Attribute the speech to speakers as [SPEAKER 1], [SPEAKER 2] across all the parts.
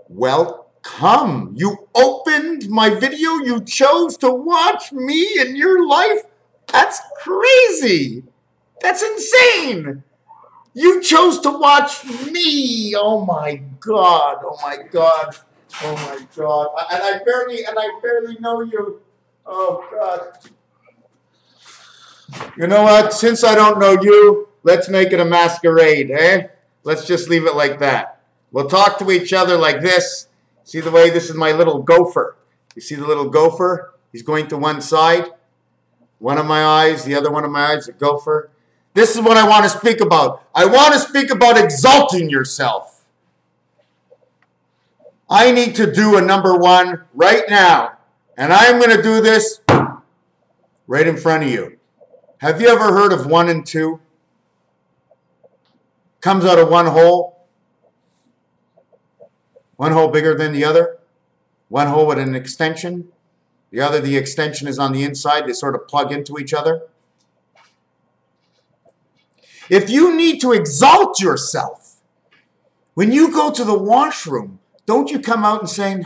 [SPEAKER 1] Welcome. You opened my video. You chose to watch me in your life. That's crazy. That's insane. You chose to watch me. Oh my God. Oh my God. Oh my God. And I barely know you. Oh God. You know what? Since I don't know you, let's make it a masquerade, eh? Let's just leave it like that. We'll talk to each other like this. See the way this is my little gopher. You see the little gopher? He's going to one side. One of my eyes, the other one of my eyes, a gopher. This is what I want to speak about. I want to speak about exalting yourself. I need to do a number one right now. And I'm going to do this right in front of you. Have you ever heard of 1 and 2? Comes out of one hole. One hole bigger than the other. One hole with an extension. The extension is on the inside. They sort of plug into each other. If you need to exalt yourself, when you go to the washroom, don't you come out and saying,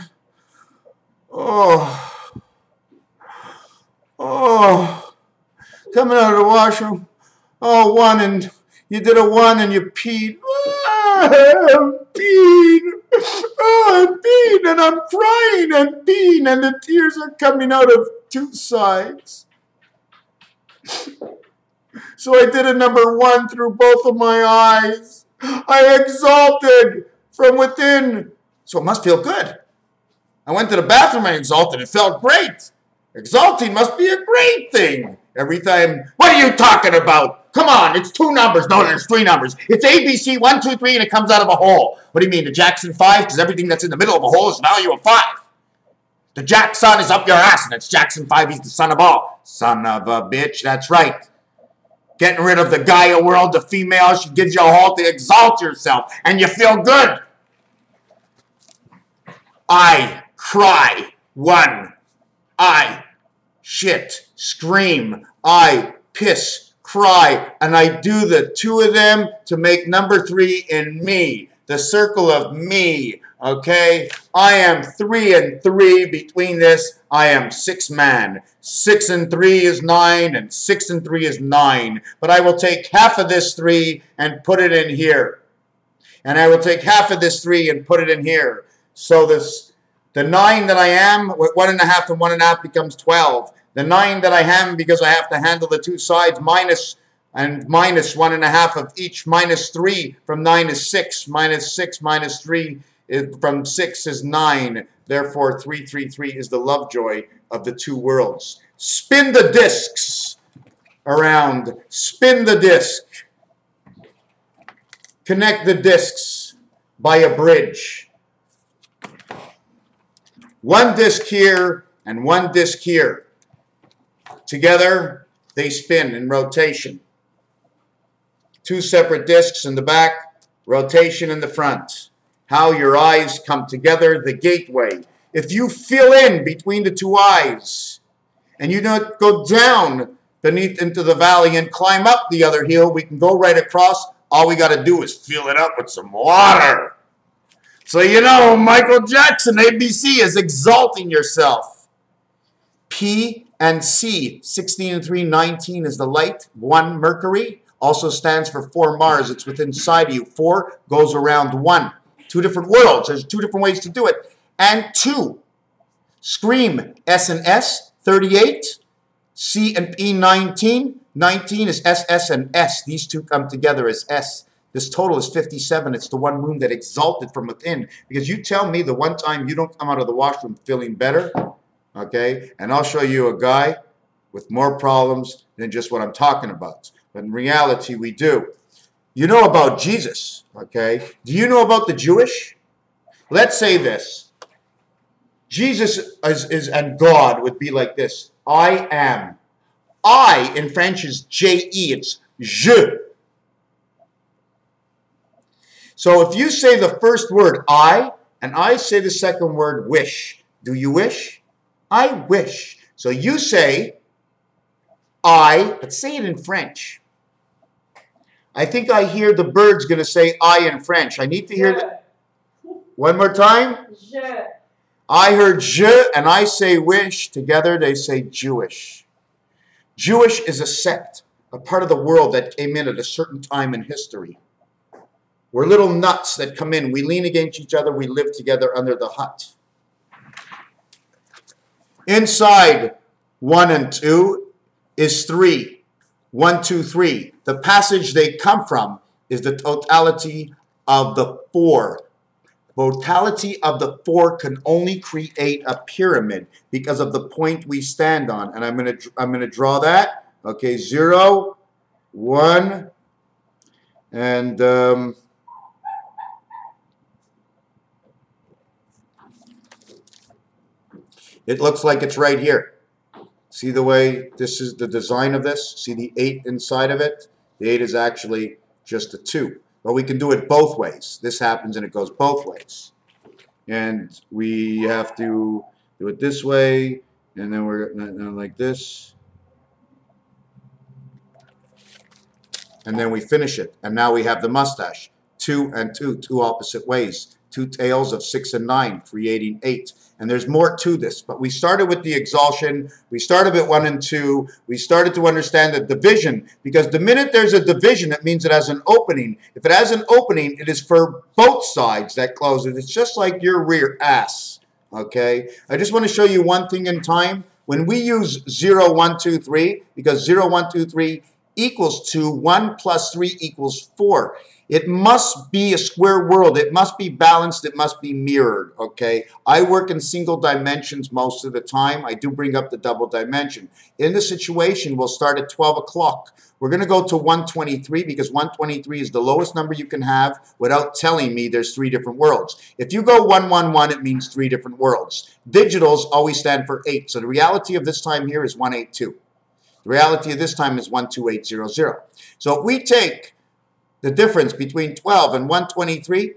[SPEAKER 1] oh, coming out of the washroom, oh, 1 and you did a 1 and you peed. I'm peeing. Oh, I'm peeing and I'm crying and peeing and the tears are coming out of 2 sides. So I did a number 1 through both of my eyes. I exalted from within. So it must feel good. I went to the bathroom, I exalted. It felt great. Exalting must be a great thing. Every time, what are you talking about? Come on, it's 2 numbers. No, there's 3 numbers. It's ABC 1, 2, 3, and it comes out of a hole. What do you mean, the Jackson 5? Because everything that's in the middle of a hole is value of 5. The Jack son is up your ass, and it's Jackson 5. He's the son of all. Son of a bitch, that's right. Getting rid of the Gaia world, the female, she gives you a hole to exalt yourself, and you feel good. I cry. 1. I shit, scream, I piss, cry, and I do the 2 of them to make number 3 in me, the circle of me, okay? I am 3 and 3 between this. I am 6 man. 6 and 3 is 9, and 6 and 3 is 9. But I will take half of this 3 and put it in here. And I will take half of this 3 and put it in here. So the 9 that I am, with 1 1/2 and 1 1/2 becomes 12. The 9 that I am, because I have to handle the 2 sides, minus 1 1/2 of each, minus 3 from 9 is 6. Minus 6 minus 3 from 6 is 9. Therefore, 3, 3, 3 is the lovejoy of the 2 worlds. Spin the discs around. Spin the disc. Connect the discs by a bridge. 1 disc here and 1 disc here. Together, they spin in rotation. 2 separate discs in the back, rotation in the front. How your eyes come together, the gateway. If you fill in between the 2 eyes, and you don't go down beneath into the valley and climb up the other hill, we can go right across. All we got to do is fill it up with some water. So you know, Michael Jackson, ABC, is exalting yourself. P and C, 16 and 3, 19 is the light. 1, Mercury, also stands for 4, Mars. It's within inside of you. 4 goes around 1. 2 different worlds. There's 2 different ways to do it. And 2, Scream, S and S, 38. C and P, 19. 19 is S, S, and S. These 2 come together as S. This total is 57. It's the 1 moon that exalted from within. Because you tell me the one time you don't come out of the washroom feeling better, okay, and I'll show you a guy with more problems than just what I'm talking about. But in reality, we do. You know about Jesus, okay? Do you know about the Jewish? Let's say this. Jesus is and God would be like this. I am. I in French is J-E. It's je. So if you say the first word I, and I say the second word wish, do you wish? I wish. So you say I, but say it in French. I think I hear the birds going to say I in French. I need to hear that. One more time.
[SPEAKER 2] Je.
[SPEAKER 1] I heard je and I say wish. Together they say Jewish. Jewish is a sect, a part of the world that came in at a certain time in history. We're little nuts that come in. We lean against each other. We live together under the hut. Inside 1 and 2 is 3. 1, 2, 3. The passage they come from is the totality of the 4. Totality of the 4 can only create a pyramid because of the point we stand on. And I'm gonna draw that. Okay, 0, 1, and it looks like it's right here. See the way this is the design of this? See the 8 inside of it? The 8 is actually just a 2. But we can do it both ways. This happens and it goes both ways. And we have to do it this way, and then we're like this. And then we finish it. And now we have the mustache. 2 and 2, 2 opposite ways. 2 tails of 6 and 9, creating 8. And there's more to this, but we started with the exaltation. We started at 1 and 2. We started to understand the division, because the minute there's a division, it means it has an opening. If it has an opening, it is for both sides that close it. It's just like your rear ass, okay? I just want to show you one thing in time. When we use 0, 1, 2, 3, because 0, 1, 2, 3 equals 2, 1 plus 3 equals 4. It must be a square world. It must be balanced. It must be mirrored, okay? I work in single dimensions most of the time. I do bring up the double dimension. In the situation, we'll start at 12 o'clock. We're going to go to 123 because 123 is the lowest number you can have without telling me there's 3 different worlds. If you go 111, it means 3 different worlds. Digitals always stand for 8. So the reality of this time here is 182. The reality of this time is 12800. So if we take the difference between 12 and 123,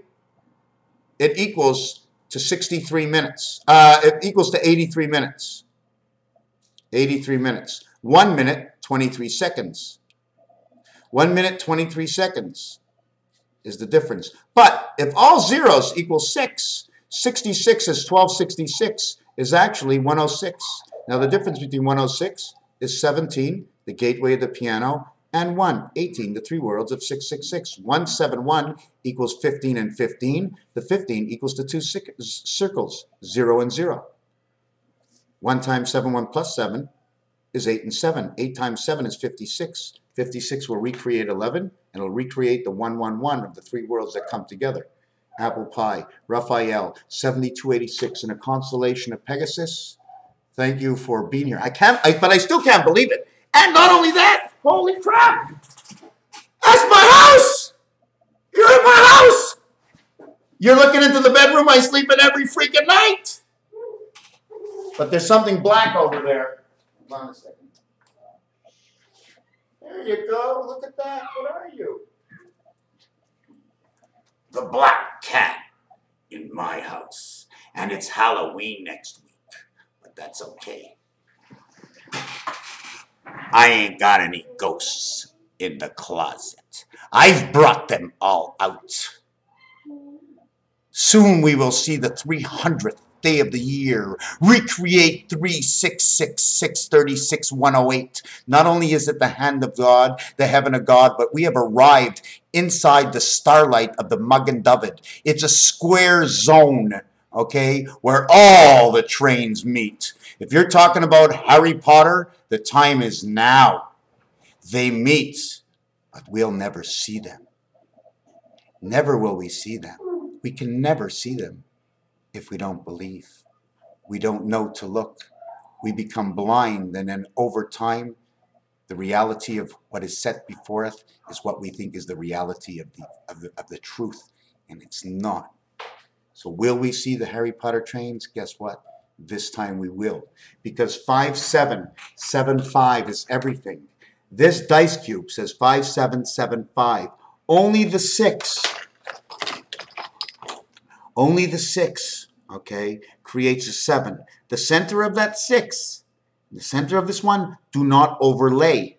[SPEAKER 1] it equals to 63 minutes. It equals to 83 minutes. 83 minutes. 1 minute, 23 seconds. 1 minute, 23 seconds is the difference. But if all zeros equal 6, 66 is 1266 is actually 106. Now the difference between 106 is 17, the gateway of the piano, and 1, 18, the 3 worlds of 666. 171 equals 15 and 15. The 15 equals the 2 circles, 0 and 0. 1 times 7, 1 plus 7 is 8 and 7. 8 times 7 is 56. 56 will recreate 11, and it'll recreate the 111 of the 3 worlds that come together. Apple pie, Raphael, 7286 in a constellation of Pegasus. Thank you for being here. But I still can't believe it. And not only that, holy crap! That's my house! You're in my house! You're looking into the bedroom I sleep in every freaking night! But there's something black over there. Hold on a second. There you go. Look at that. What are you? The black cat in my house. And it's Halloween next week. But that's okay. I ain't got any ghosts in the closet. I've brought them all out. Soon we will see the 300th day of the year. Recreate 366636108. Not only is it the hand of God, the heaven of God, but we have arrived inside the starlight of the Magen David. It's a square zone, okay, where all the trains meet. If you're talking about Harry Potter, the time is now. They meet, but we'll never see them. Never will we see them. We can never see them if we don't believe. We don't know to look. We become blind, and then over time, the reality of what is set before us is what we think is the reality of the truth, and it's not. So will we see the Harry Potter trains? Guess what? This time we will. Because 5775 is everything. This dice cube says 5775. Only the 6, okay, creates a 7. The center of that 6, the center of this one, do not overlay.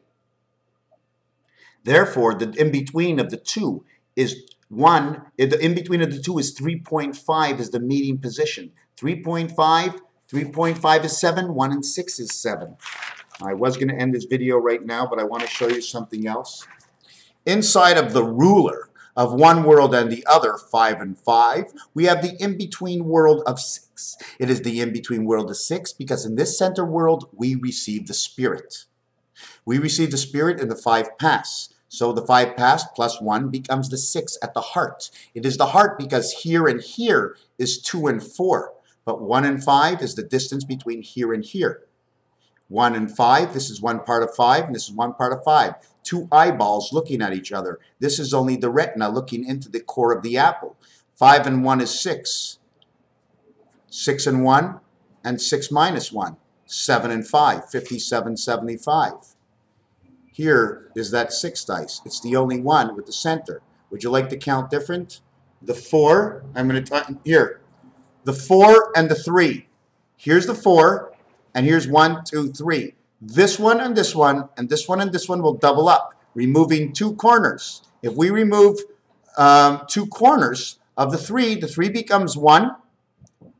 [SPEAKER 1] Therefore, the in-between of the 2 is 1, the in-between of the two is 3.5 is the meeting position. 3.5 is 7, 1 and 6 is 7. I was going to end this video right now, but I want to show you something else. Inside of the ruler of one world and the other, 5 and 5, we have the in-between world of 6. It is the in-between world of 6 because in this center world, we receive the spirit. We receive the spirit in the 5 pass. So the 5 pass plus 1 becomes the 6 at the heart. It is the heart because here and here is 2 and 4. But 1 and 5 is the distance between here and here. 1 and 5, this is one part of 5, and this is one part of 5. Two eyeballs looking at each other. This is only the retina looking into the core of the apple. 5 and 1 is 6. 6 and 1, and 6 minus 1. 7 and 5, 57, 75. Here is that 6 dice. It's the only one with the center. Would you like to count different? The 4, I'm going to, here. The 4 and the 3. Here's the 4, and here's 1, 2, 3. This one and this one, and this one and this one will double up, removing 2 corners. If we remove 2 corners of the 3 becomes 1,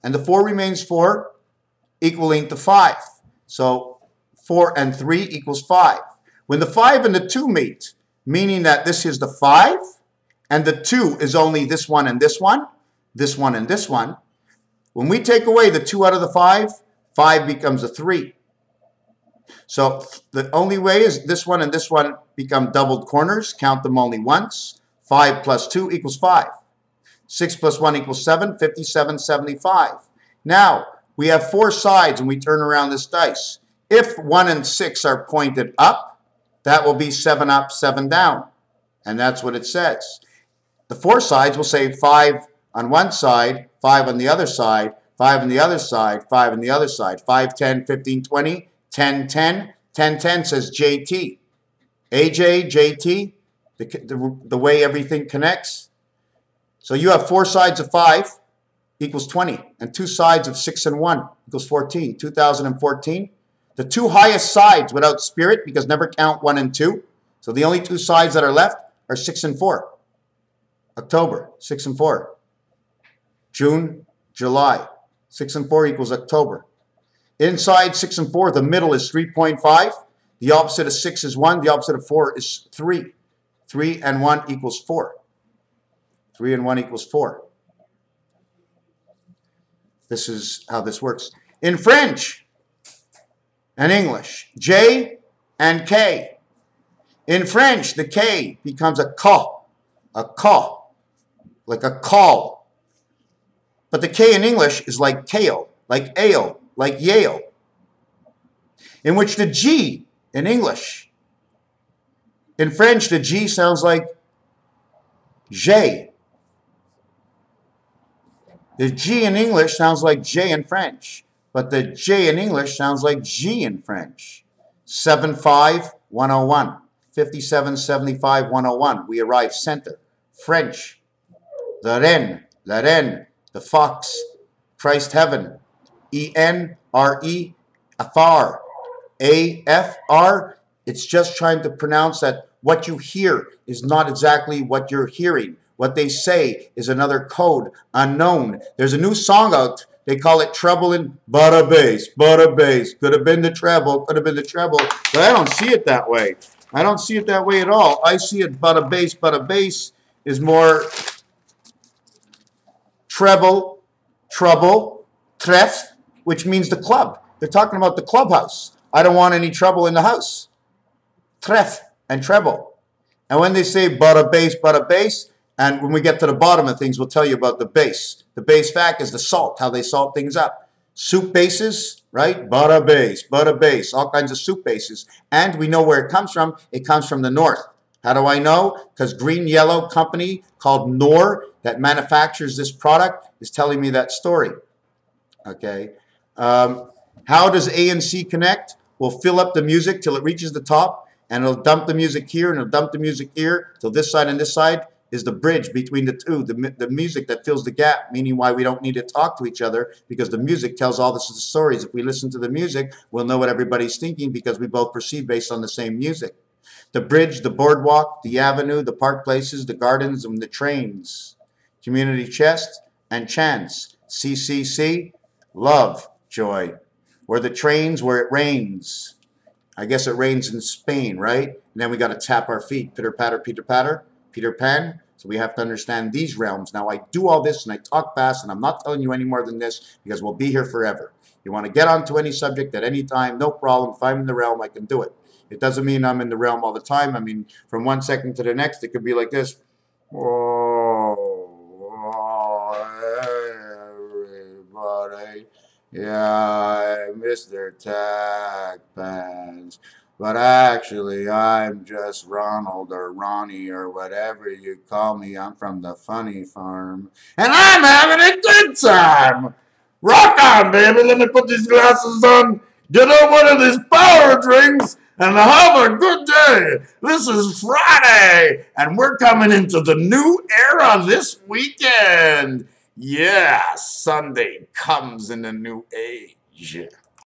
[SPEAKER 1] and the 4 remains 4, equaling to 5. So 4 and 3 equals 5. When the 5 and the 2 meet, meaning that this is the 5, and the 2 is only this one and this one, this one and this one, when we take away the 2 out of the 5, 5 becomes a 3. So the only way is this one and this one become doubled corners. Count them only once. 5 plus 2 equals 5. 6 plus 1 equals 7, 57, 75. Now, we have 4 sides when we turn around this dice. If 1 and 6 are pointed up, that will be 7 up, 7 down. And that's what it says. The 4 sides will say 5 on one side, 5 on the other side, 5 on the other side, 5 on the other side. 5, 10, 15, 20, 10, 10. 10, 10 says JT. AJ, JT, the way everything connects. So you have 4 sides of 5 equals 20, and 2 sides of 6 and 1 equals 14. 2014. The 2 highest sides without spirit, because never count 1 and 2. So the only 2 sides that are left are 6 and 4. October, 6 and 4. June, July. 6 and 4 equals October. Inside 6 and 4, the middle is 3.5. The opposite of 6 is 1. The opposite of 4 is 3. 3 and 1 equals 4. 3 and 1 equals 4. This is how this works. In French and English, J and K. In French, the K becomes a ca, like a call. But the K in English is like kale, like ale, like Yale. In which the G in English, in French, the G sounds like J. The G in English sounds like J in French, but the J in English sounds like G in French. 75, 101. 57, 75, 101. We arrive center. French. The Ren, la Reine, the fox. Christ heaven. E-N-R-E, afar. A-F-R. It's just trying to pronounce that what you hear is not exactly what you're hearing. What they say is another code, unknown. There's a new song out. They call it treble and butter bass, butter bass. Could have been the treble, could have been the treble. But I don't see it that way. I don't see it that way at all. I see it butter bass is more treble, trouble, tref, which means the club. They're talking about the clubhouse. I don't want any trouble in the house. Tref and treble. And when they say butter bass, and when we get to the bottom of things, we'll tell you about the base. The base fact is the salt, how they salt things up. Soup bases, right? Butter base, all kinds of soup bases. And we know where it comes from. It comes from the north. How do I know? Because Green Yellow Company called Knorr that manufactures this product is telling me that story. Okay. How does A and C connect? We'll fill up the music till it reaches the top, and it'll dump the music here, and it'll dump the music here, till this side and this side is the bridge between the two, the music that fills the gap, meaning why we don't need to talk to each other, because the music tells all the stories. If we listen to the music, we'll know what everybody's thinking because we both perceive based on the same music. The bridge, the boardwalk, the avenue, the park places, the gardens, and the trains. Community chest and chance. CCC, love, joy. Where the trains, where it rains. I guess it rains in Spain, right? And then we got to tap our feet. Pitter patter, Peter Pan. So we have to understand these realms. Now I do all this and I talk fast and I'm not telling you any more than this because we'll be here forever. You want to get onto any subject at any time, no problem. If I'm in the realm, I can do it. It doesn't mean I'm in the realm all the time. I mean, from one second to the next, it could be like this. Everybody. Yeah, Mr. Tag Pants. But actually, I'm just Ronald or Ronnie or whatever you call me. I'm from the funny farm. And I'm having a good time. Rock on, baby. Let me put these glasses on. Get on one of these power drinks and have a good day. This is Friday, and we're coming into the new era this weekend. Yeah, Sunday comes in a new age.